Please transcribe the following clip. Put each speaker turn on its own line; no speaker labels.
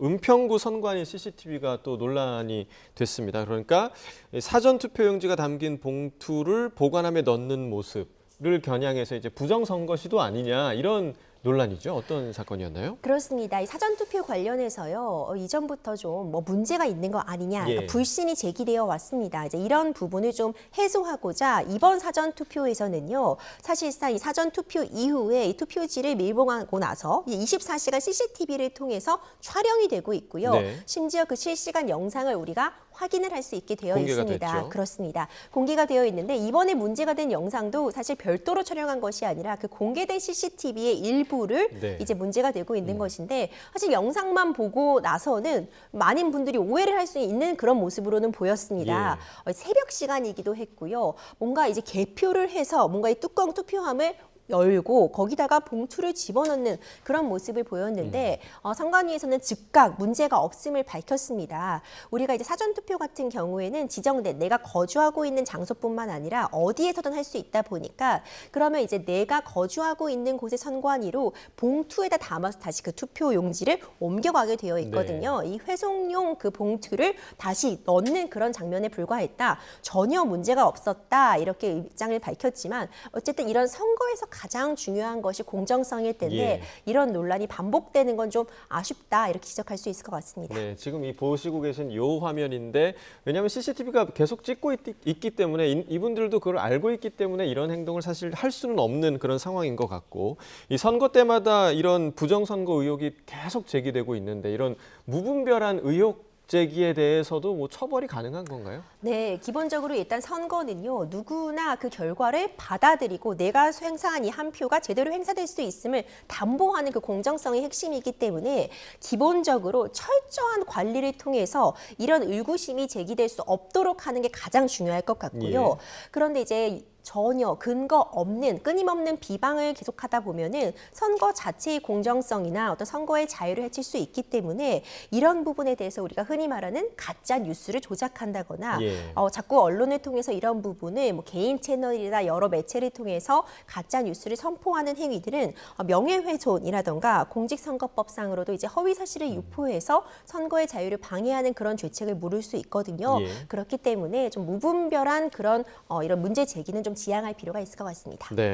은평구 선관위 CCTV가 또 논란이 됐습니다. 그러니까 사전 투표용지가 담긴 봉투를 보관함에 넣는 모습을 겨냥해서 이제 부정선거 시도 아니냐 이런 논란이죠. 어떤 사건이었나요?
그렇습니다. 이 사전투표 관련해서요, 이전부터 좀 뭐 문제가 있는 거 아니냐,
예.
그러니까 불신이 제기되어 왔습니다. 이제 이런 부분을 좀 해소하고자 이번 사전투표에서는요, 사실상 이 사전투표 이후에 이 투표지를 밀봉하고 나서 24시간 CCTV를 통해서 촬영이 되고 있고요.
네.
심지어 그 실시간 영상을 우리가 확인을 할 수 있게 되어
공개가
있습니다.
됐죠.
그렇습니다. 공개가 되어 있는데 이번에 문제가 된 영상도 사실 별도로 촬영한 것이 아니라 그 공개된 CCTV의 일부를
네.
이제 문제가 되고 있는 것인데 사실 영상만 보고 나서는 많은 분들이 오해를 할 수 있는 그런 모습으로는 보였습니다. 새벽 시간이기도 했고요. 뭔가 이제 개표를 해서 뭔가 이 뚜껑 투표함을 열고 거기다가 봉투를 집어넣는 그런 모습을 보였는데 선관위에서는 즉각 문제가 없음을 밝혔습니다. 우리가 이제 사전투표 같은 경우에는 지정된 내가 거주하고 있는 장소뿐만 아니라 어디에서든 할 수 있다 보니까 그러면 이제 내가 거주하고 있는 곳의 선관위로 봉투에다 담아서 다시 그 투표 용지를 옮겨가게 되어 있거든요. 이 회송용 그 봉투를 다시 넣는 그런 장면에 불과했다. 전혀 문제가 없었다. 이렇게 입장을 밝혔지만 어쨌든 이런 선거에서 가장 중요한 것이 공정성일 텐데 이런 논란이 반복되는 건 좀 아쉽다 이렇게 지적할 수 있을 것 같습니다.
네, 지금 이 보시고 계신 이 화면인데 왜냐하면 CCTV가 계속 찍고 있기 때문에 이분들도 그걸 알고 있기 때문에 이런 행동을 사실 할 수는 없는 그런 상황인 것 같고 이 선거 때마다 이런 부정선거 의혹이 계속 제기되고 있는데 이런 무분별한 의혹 제기에 대해서도 뭐 처벌이 가능한 건가요?
네, 기본적으로 일단 선거는요, 누구나 그 결과를 받아들이고 내가 행사한 이 한 표가 제대로 행사될 수 있음을 담보하는 그 공정성이 핵심이기 때문에 기본적으로 철저한 관리를 통해서 이런 의구심이 제기될 수 없도록 하는 게 가장 중요할 것 같고요. 그런데 이제 전혀 근거 없는 끊임없는 비방을 계속하다 보면은 선거 자체의 공정성이나 어떤 선거의 자유를 해칠 수 있기 때문에 이런 부분에 대해서 우리가 흔히 말하는 가짜 뉴스를 조작한다거나 자꾸 언론을 통해서 이런 부분을 뭐 개인 채널이나 여러 매체를 통해서 가짜 뉴스를 선포하는 행위들은 명예훼손이라던가 공직선거법상으로도 이제 허위 사실을 유포해서 선거의 자유를 방해하는 그런 죄책을 물을 수 있거든요. 그렇기 때문에 좀 무분별한 그런 이런 문제 제기는 좀 지양할 필요가 있을 것 같습니다.
네.